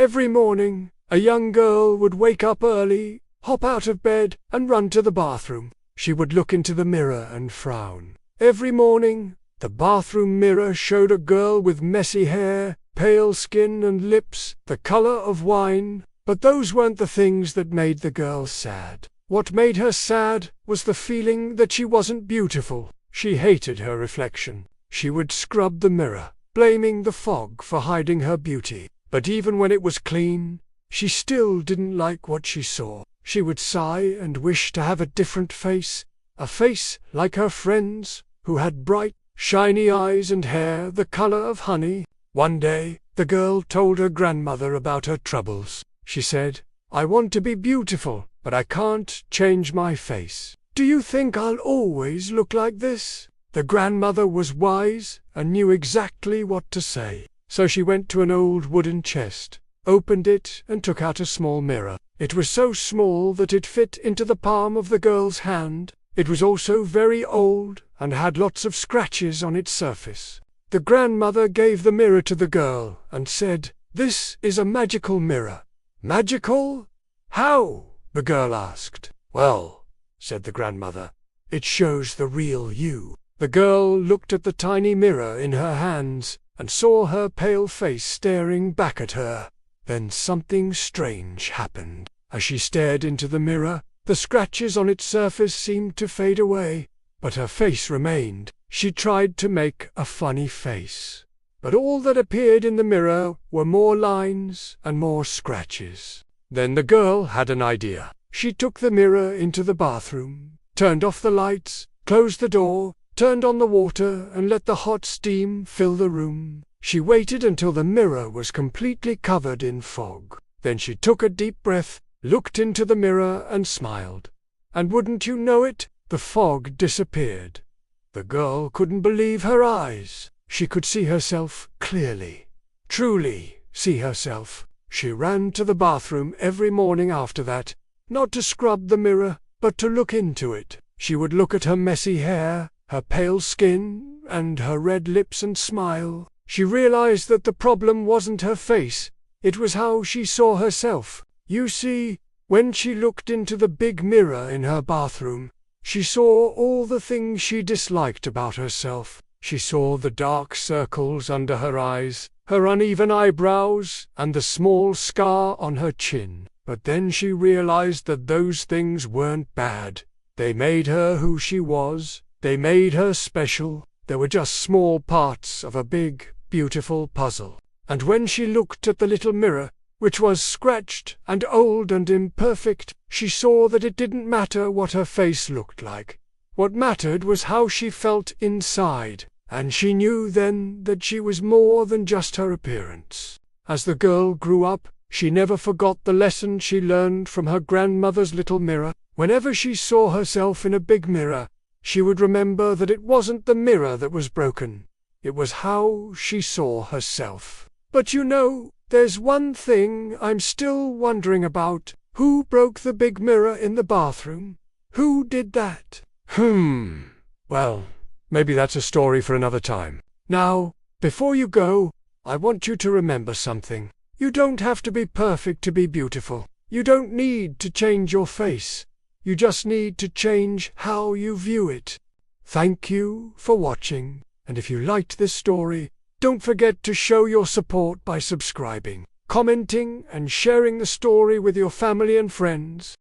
Every morning, a young girl would wake up early, hop out of bed, and run to the bathroom. She would look into the mirror and frown. Every morning, the bathroom mirror showed a girl with messy hair, pale skin and lips the color of wine, but those weren't the things that made the girl sad. What made her sad was the feeling that she wasn't beautiful. She hated her reflection. She would scrub the mirror, blaming the fog for hiding her beauty. But even when it was clean, she still didn't like what she saw. She would sigh and wish to have a different face, a face like her friends, who had bright, shiny eyes and hair the color of honey. One day, the girl told her grandmother about her troubles. She said, "I want to be beautiful, but I can't change my face. Do you think I'll always look like this?" The grandmother was wise and knew exactly what to say. So she went to an old wooden chest, opened it and took out a small mirror. It was so small that it fit into the palm of the girl's hand. It was also very old and had lots of scratches on its surface. The grandmother gave the mirror to the girl and said, "This is a magical mirror." "Magical? How?" the girl asked. "Well," said the grandmother, "it shows the real you." The girl looked at the tiny mirror in her hands and saw her pale face staring back at her. Then something strange happened. As she stared into the mirror, the scratches on its surface seemed to fade away, but her face remained. She tried to make a funny face, but all that appeared in the mirror were more lines and more scratches. Then the girl had an idea. She took the mirror into the bathroom, turned off the lights, closed the door, turned on the water and let the hot steam fill the room. She waited until the mirror was completely covered in fog. Then she took a deep breath, looked into the mirror and smiled. And wouldn't you know it, the fog disappeared. The girl couldn't believe her eyes. She could see herself clearly. Truly see herself. She ran to the bathroom every morning after that, not to scrub the mirror, but to look into it. She would look at her messy hair, her pale skin, and her red lips and smile. She realized that the problem wasn't her face, it was how she saw herself. You see, when she looked into the big mirror in her bathroom, she saw all the things she disliked about herself. She saw the dark circles under her eyes, her uneven eyebrows, and the small scar on her chin. But then she realized that those things weren't bad. They made her who she was. They made her special. They were just small parts of a big, beautiful puzzle. And when she looked at the little mirror, which was scratched and old and imperfect, she saw that it didn't matter what her face looked like. What mattered was how she felt inside, and she knew then that she was more than just her appearance. As the girl grew up, she never forgot the lesson she learned from her grandmother's little mirror. Whenever she saw herself in a big mirror, she would remember that it wasn't the mirror that was broken. It was how she saw herself. But you know, there's one thing I'm still wondering about. Who broke the big mirror in the bathroom? Who did that? Well, maybe that's a story for another time. Now, before you go, I want you to remember something. You don't have to be perfect to be beautiful. You don't need to change your face. You just need to change how you view it. Thank you for watching, and if you liked this story, don't forget to show your support by subscribing, commenting, and sharing the story with your family and friends.